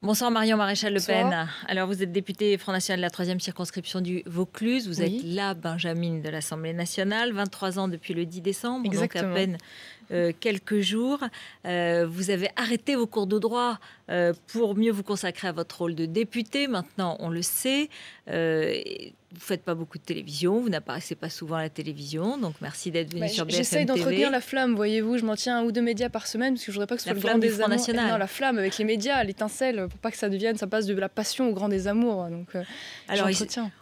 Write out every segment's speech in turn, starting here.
Bonsoir Marion Maréchal Le Pen. Bonsoir. Alors vous êtes députée Front National de la 3e circonscription du Vaucluse. Vous êtes la Benjamine de l'Assemblée nationale, 23 ans depuis le 10 décembre, Exactement. donc à peine quelques jours. Vous avez arrêté vos cours de droit pour mieux vous consacrer à votre rôle de députée. Maintenant, on le sait. Vous ne faites pas beaucoup de télévision, vous n'apparaissez pas souvent à la télévision, donc merci d'être venu sur BFM J'essaye TV. d'entretenir la flamme, voyez-vous, je m'en tiens à 1 ou 2 médias par semaine, parce que je voudrais pas que ce soit le grand désamour. National. Non, la flamme avec les médias, l'étincelle, pour pas que ça devienne, ça passe de la passion au grand désamour. Donc, alors,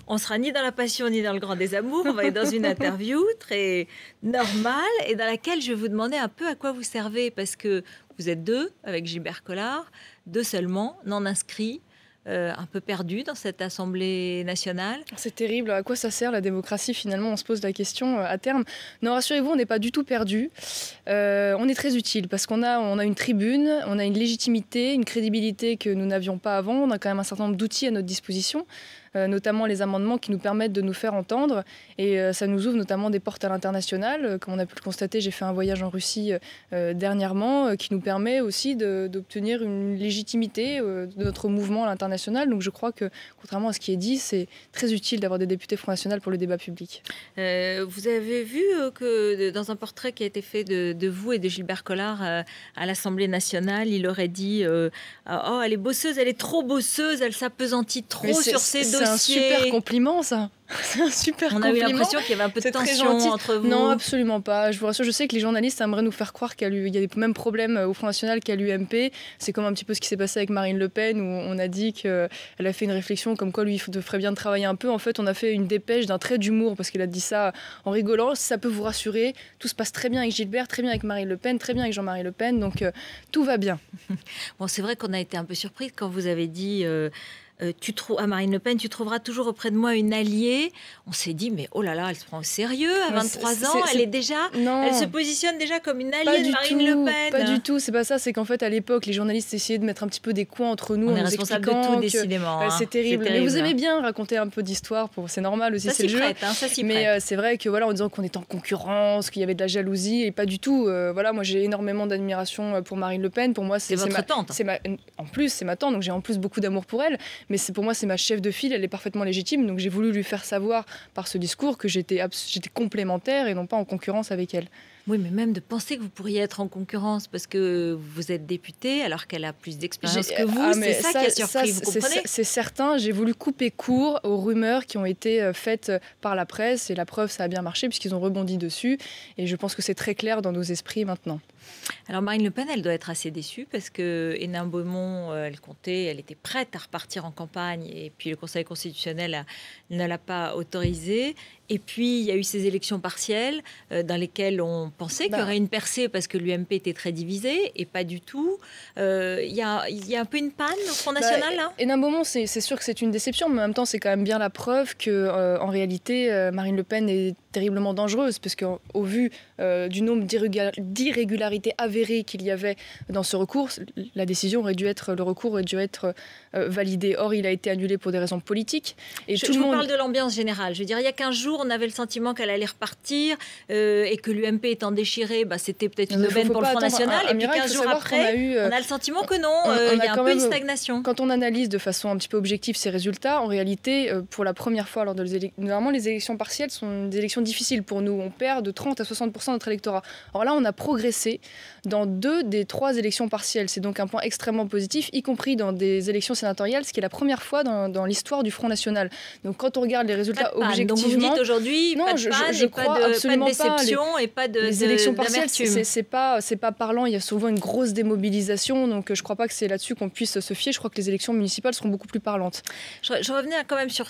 on sera ni dans la passion ni dans le grand désamour, on va être dans une interview très normale et dans laquelle je vais vous demander un peu à quoi vous servez, parce que vous êtes deux avec Gilbert Collard, deux seulement, non inscrits. Un peu perdu dans cette Assemblée nationale. C'est terrible. À quoi ça sert la démocratie finalement? On se pose la question à terme. Non, rassurez-vous, on n'est pas du tout perdu. On est très utile parce qu'on a une tribune, on a une légitimité, une crédibilité que nous n'avions pas avant. On a quand même un certain nombre d'outils à notre disposition. Notamment les amendements qui nous permettent de nous faire entendre. Et ça nous ouvre notamment des portes à l'international. Comme on a pu le constater, j'ai fait un voyage en Russie dernièrement qui nous permet aussi d'obtenir une légitimité de notre mouvement à l'international. Donc je crois que, contrairement à ce qui est dit, c'est très utile d'avoir des députés Front National pour le débat public. Vous avez vu que dans un portrait qui a été fait de vous et de Gilbert Collard à l'Assemblée nationale, il aurait dit oh, elle est bosseuse, elle est trop bosseuse, elle s'apesantit trop sur ses dossiers. C'est un super compliment, ça. C'est un super compliment. On a eu l'impression qu'il y avait un peu de tension entre vous. Non, absolument pas. Je vous rassure, je sais que les journalistes aimeraient nous faire croire qu'il y a les mêmes problèmes au Front National qu'à l'UMP. C'est comme un petit peu ce qui s'est passé avec Marine Le Pen, où on a dit qu'elle a fait une réflexion comme quoi lui, il ferait bien de travailler un peu. En fait, on a fait une dépêche d'un trait d'humour, parce qu'il a dit ça en rigolant. Si ça peut vous rassurer, tout se passe très bien avec Gilbert, très bien avec Marine Le Pen, très bien avec Jean-Marie Le Pen. Donc, tout va bien. Bon, c'est vrai qu'on a été un peu surpris quand vous avez dit... à Marine Le Pen, tu trouveras toujours auprès de moi une alliée. On s'est dit, mais oh là là, elle se prend au sérieux à 23 ans. Elle se positionne déjà comme une alliée de Marine Le Pen. Pas du tout, c'est pas ça. C'est qu'en fait, à l'époque, les journalistes essayaient de mettre un petit peu des coins entre nous. On est responsable de tout, décidément. C'est terrible. Mais vous aimez bien raconter un peu d'histoire. C'est normal aussi, c'est le jeu. Mais c'est vrai que voilà, en disant qu'on est en concurrence, qu'il y avait de la jalousie, et pas du tout. Voilà, moi, j'ai énormément d'admiration pour Marine Le Pen. Pour moi, c'est votre tante. En plus, c'est ma tante, donc j'ai en plus beaucoup d'amour pour elle. Mais pour moi, c'est ma chef de file, elle est parfaitement légitime. Donc j'ai voulu lui faire savoir par ce discours que j'étais complémentaire et non pas en concurrence avec elle. Oui, mais même de penser que vous pourriez être en concurrence parce que vous êtes députée alors qu'elle a plus d'expérience que vous, c'est ça qui a surpris, vous comprenez? C'est certain, j'ai voulu couper court aux rumeurs qui ont été faites par la presse et la preuve, ça a bien marché puisqu'ils ont rebondi dessus et je pense que c'est très clair dans nos esprits maintenant. Alors Marine Le Pen, elle doit être assez déçue parce que Hénin Beaumont, elle était prête à repartir en campagne et puis le Conseil constitutionnel ne l'a pas autorisée. Et puis il y a eu ces élections partielles dans lesquelles on pensait qu'il y aurait une percée parce que l'UMP était très divisée et pas du tout. Il y a un peu une panne au Front National là. Hénin Beaumont, c'est sûr que c'est une déception, mais en même temps c'est quand même bien la preuve que en réalité Marine Le Pen est terriblement dangereuse parce qu'au vu du nombre d'irrégularités avérées qu'il y avait dans ce recours, le recours aurait dû être validé. Or, il a été annulé pour des raisons politiques. Et je vous parle de l'ambiance générale. Je veux dire, il y a 15 jours, on avait le sentiment qu'elle allait repartir et que l'UMP étant déchirée, c'était peut-être une aubaine pour le Front National. Et puis 15 jours après, on a le sentiment que non, il y a un peu une stagnation. Quand on analyse de façon un petit peu objective ces résultats, en réalité, pour la première fois lors des élections, normalement les élections partielles sont des élections difficiles pour nous. On perd de 30 à 60% de notre électorat. Alors là, on a progressé dans 2 des 3 élections partielles. C'est donc un point extrêmement positif, y compris dans des élections sénatoriales, ce qui est la première fois dans l'histoire du Front National. Donc quand on regarde les résultats objectivement... Donc vous me dites aujourd'hui, pas de panne, je crois absolument pas de déception et pas de les élections partielles, c'est pas parlant. Il y a souvent une grosse démobilisation, donc je crois pas que c'est là-dessus qu'on puisse se fier. Je crois que les élections municipales seront beaucoup plus parlantes. Je revenais quand même sur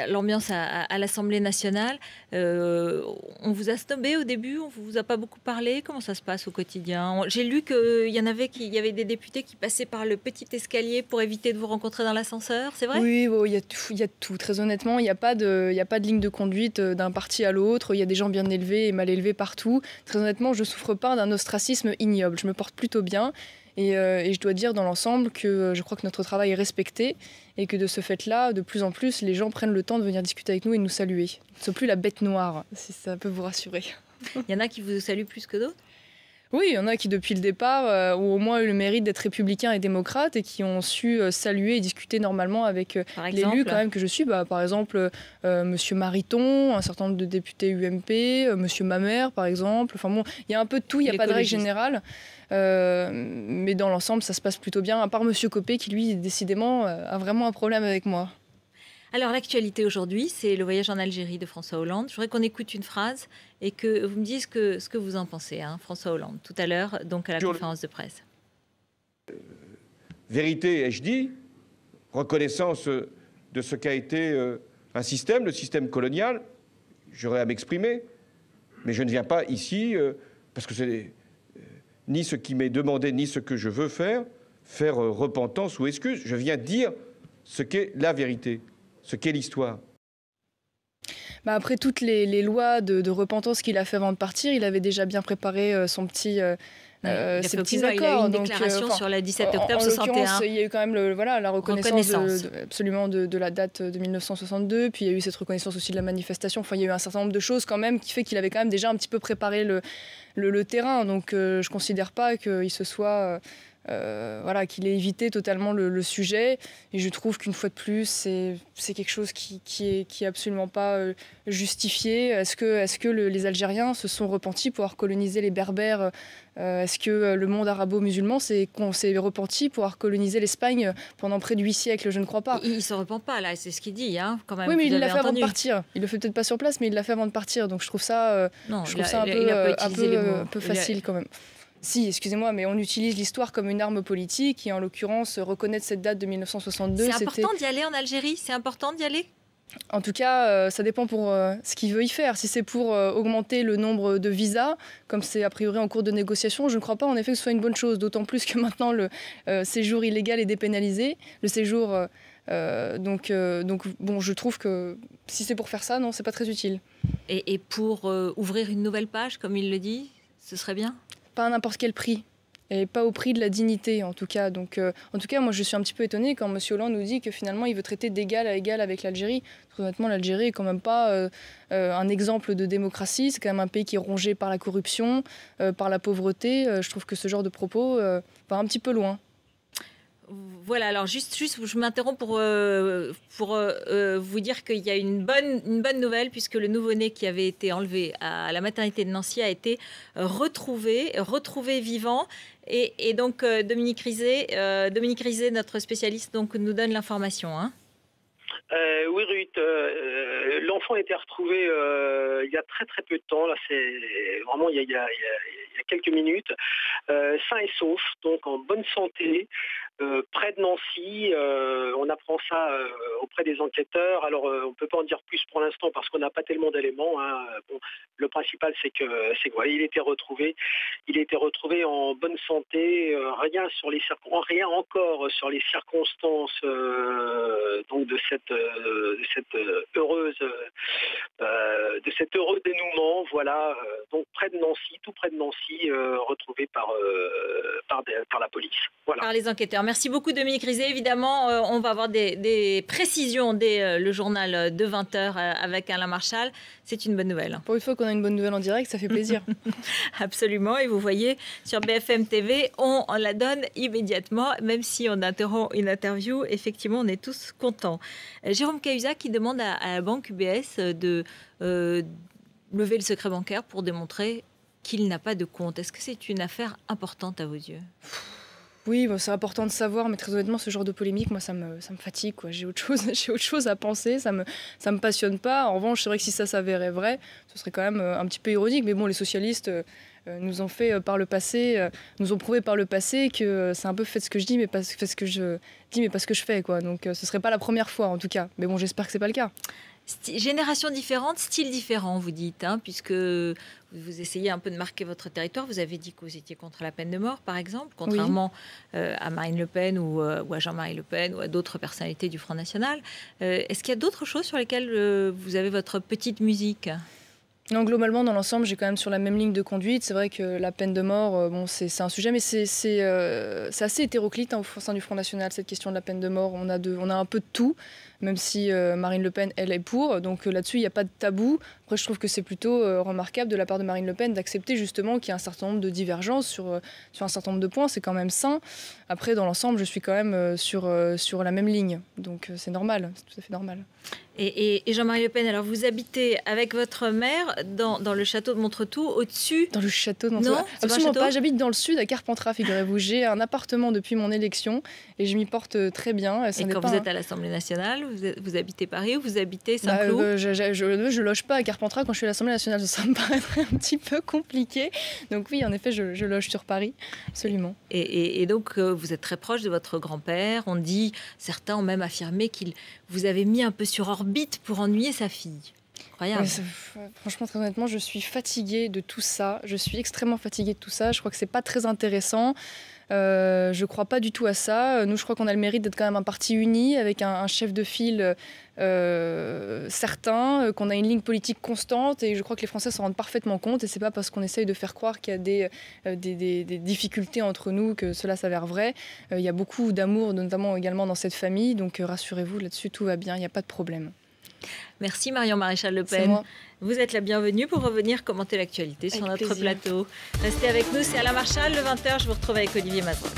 l'ambiance à l'Assemblée nationale. On vous a snobé au début, on vous a pas beaucoup parlé. Comment ça se passe au quotidien? J'ai lu qu'il y avait des députés qui passaient par le petit escalier pour éviter de vous rencontrer dans l'ascenseur, c'est vrai? Oui, il y a tout. Très honnêtement, il n'y a pas de ligne de conduite d'un parti à l'autre. Il y a des gens bien élevés et mal élevés partout. Très honnêtement, je ne souffre pas d'un ostracisme ignoble. Je me porte plutôt bien. Et je dois dire dans l'ensemble que je crois que notre travail est respecté et que de ce fait-là, de plus en plus, les gens prennent le temps de venir discuter avec nous et de nous saluer. Nous ne sommes plus la bête noire, si ça peut vous rassurer. Il y en a qui vous saluent plus que d'autres? Oui, il y en a qui, depuis le départ, ont au moins eu le mérite d'être républicains et démocrates et qui ont su saluer et discuter normalement avec l'élu quand même que je suis. Par exemple, Monsieur Mariton, un certain nombre de députés UMP, Monsieur Mamère, par exemple. Enfin bon, il y a un peu de tout, il n'y a pas de règle générale. Mais dans l'ensemble, ça se passe plutôt bien, à part Monsieur Copé qui, lui, décidément, a vraiment un problème avec moi. Alors, l'actualité aujourd'hui, c'est le voyage en Algérie de François Hollande. Je voudrais qu'on écoute une phrase et que vous me disiez ce que vous en pensez, hein, François Hollande, tout à l'heure, donc à la conférence de presse. Vérité, ai-je dit, reconnaissance de ce qu'a été un système, le système colonial, j'aurais à m'exprimer, mais je ne viens pas ici, parce que c'est ni ce qui m'est demandé, ni ce que je veux faire repentance ou excuse. Je viens dire ce qu'est la vérité, ce qu'est l'histoire. Après toutes les lois de repentance qu'il a fait avant de partir, il avait déjà bien préparé ses petits accords. Il a eu une déclaration sur le 17 octobre 61. Il y a eu quand même la reconnaissance absolument de la date de 1962, puis il y a eu cette reconnaissance aussi de la manifestation. Enfin, il y a eu un certain nombre de choses quand même qui fait qu'il avait quand même déjà un petit peu préparé le terrain. Donc je ne considère pas qu'il se soit... qu'il ait évité totalement le sujet, et je trouve qu'une fois de plus c'est quelque chose qui est absolument pas justifié. Est-ce que les Algériens se sont repentis pour avoir colonisé les Berbères? Est-ce que le monde arabo-musulman s'est repenti pour avoir colonisé l'Espagne pendant près de 8 siècles? Je ne crois pas. Il ne se repent pas là, c'est ce qu'il dit, hein, quand même. Oui, mais il l'a fait avant de partir. Il le fait peut-être pas sur place, mais il l'a fait avant de partir, donc je trouve ça un peu facile quand même. Si, excusez-moi, mais on utilise l'histoire comme une arme politique et en l'occurrence, reconnaître cette date de 1962... C'est important d'y aller en Algérie? C'est important d'y aller? En tout cas, ça dépend pour ce qu'il veut y faire. Si c'est pour augmenter le nombre de visas, comme c'est a priori en cours de négociation, je ne crois pas en effet que ce soit une bonne chose, d'autant plus que maintenant le séjour illégal est dépénalisé. Le séjour... donc bon, je trouve que si c'est pour faire ça, non, c'est pas très utile. Et pour ouvrir une nouvelle page, comme il le dit, ce serait bien? Pas à n'importe quel prix, et pas au prix de la dignité en tout cas. Donc, en tout cas, moi je suis un petit peu étonnée quand M. Hollande nous dit que finalement il veut traiter d'égal à égal avec l'Algérie. Très honnêtement, l'Algérie est quand même pas un exemple de démocratie. C'est quand même un pays qui est rongé par la corruption, par la pauvreté. Je trouve que ce genre de propos va un petit peu loin. Voilà, alors juste je m'interromps pour vous dire qu'il y a une bonne nouvelle, puisque le nouveau-né qui avait été enlevé à la maternité de Nancy a été retrouvé vivant. Et donc Dominique Rizet, notre spécialiste, donc, nous donne l'information. Hein. Oui, Ruth, l'enfant a été retrouvé il y a très très peu de temps. Là, c'est vraiment il y a quelques minutes, sain et sauf, donc en bonne santé. Près de Nancy, on apprend ça auprès des enquêteurs. Alors, on ne peut pas en dire plus pour l'instant parce qu'on n'a pas tellement d'éléments. Hein. Bon, le principal, c'est quoi, il a été retrouvé en bonne santé. Rien encore sur les circonstances donc de cet heureux dénouement. Voilà, donc tout près de Nancy, retrouvé par la police. Voilà. Par les enquêteurs. Merci beaucoup Dominique Rizet. Évidemment, on va avoir des précisions dès le journal de 20h avec Alain Marchal. C'est une bonne nouvelle. Pour une fois qu'on a une bonne nouvelle en direct, ça fait plaisir. Absolument. Et vous voyez, sur BFM TV, on la donne immédiatement, même si on interrompt une interview. Effectivement, on est tous contents. Jérôme Cahuzac qui demande à la banque UBS de lever le secret bancaire pour démontrer qu'il n'a pas de compte. Est-ce que c'est une affaire importante à vos yeux? Oui, bon, c'est important de savoir, mais très honnêtement, ce genre de polémique, moi, ça me fatigue, quoi. J'ai autre chose à penser, ça me passionne pas. En revanche, c'est vrai que si ça s'avérait vrai, ce serait quand même un petit peu ironique. Mais bon, les socialistes nous ont prouvé par le passé que c'est un peu fait ce que je dis, mais pas ce que je dis, mais pas ce que je fais, quoi. Donc, ce serait pas la première fois, en tout cas. Mais bon, j'espère que c'est pas le cas. Génération différente, style différent, vous dites, hein, puisque vous essayez un peu de marquer votre territoire. Vous avez dit que vous étiez contre la peine de mort, par exemple, contrairement à Marine Le Pen ou à Jean-Marie Le Pen ou à d'autres personnalités du Front National. Est-ce qu'il y a d'autres choses sur lesquelles vous avez votre petite musique ? Non, globalement, dans l'ensemble, j'ai quand même sur la même ligne de conduite. C'est vrai que la peine de mort, bon, c'est un sujet, mais c'est assez hétéroclite hein, au sein du Front National, cette question de la peine de mort. On a un peu de tout, même si Marine Le Pen, elle est pour. Donc là-dessus, il n'y a pas de tabou. Après, je trouve que c'est plutôt remarquable de la part de Marine Le Pen d'accepter justement qu'il y a un certain nombre de divergences sur un certain nombre de points. C'est quand même sain. Après, dans l'ensemble, je suis quand même sur la même ligne. Donc c'est normal, c'est tout à fait normal. Et Jean-Marie Le Pen, alors vous habitez avec votre mère dans le château de Montretout, au-dessus. Dans le château de Montretout? Non, absolument pas. J'habite dans le sud, à Carpentras, figurez-vous. J'ai un appartement depuis mon élection et je m'y porte très bien. Et quand vous êtes à l'Assemblée nationale, vous habitez Paris ou vous habitez Saint-Cloud? Je loge pas à Carpentras quand je suis à l'Assemblée nationale. Ça me paraîtrait un petit peu compliqué. Donc oui, en effet, je loge sur Paris, absolument. Et donc, vous êtes très proche de votre grand-père. On dit, certains ont même affirmé qu'il vous avait mis un peu sur orbite pour ennuyer sa fille. Incroyable. Franchement, très honnêtement, je suis fatiguée de tout ça. Je suis extrêmement fatiguée de tout ça. Je crois que c'est pas très intéressant. Je crois pas du tout à ça. Nous, je crois qu'on a le mérite d'être quand même un parti uni, avec un chef de file certain, qu'on a une ligne politique constante, et je crois que les Français s'en rendent parfaitement compte. Et c'est pas parce qu'on essaye de faire croire qu'il y a des difficultés entre nous que cela s'avère vrai. Il y a beaucoup d'amour, notamment également dans cette famille. Donc rassurez-vous, là-dessus, tout va bien. Il n'y a pas de problème. Merci Marion Maréchal Le Pen. Vous êtes la bienvenue pour revenir commenter l'actualité sur notre plateau. Restez avec nous, c'est Alain Marchal, le 20h, je vous retrouve avec Olivier Mazan.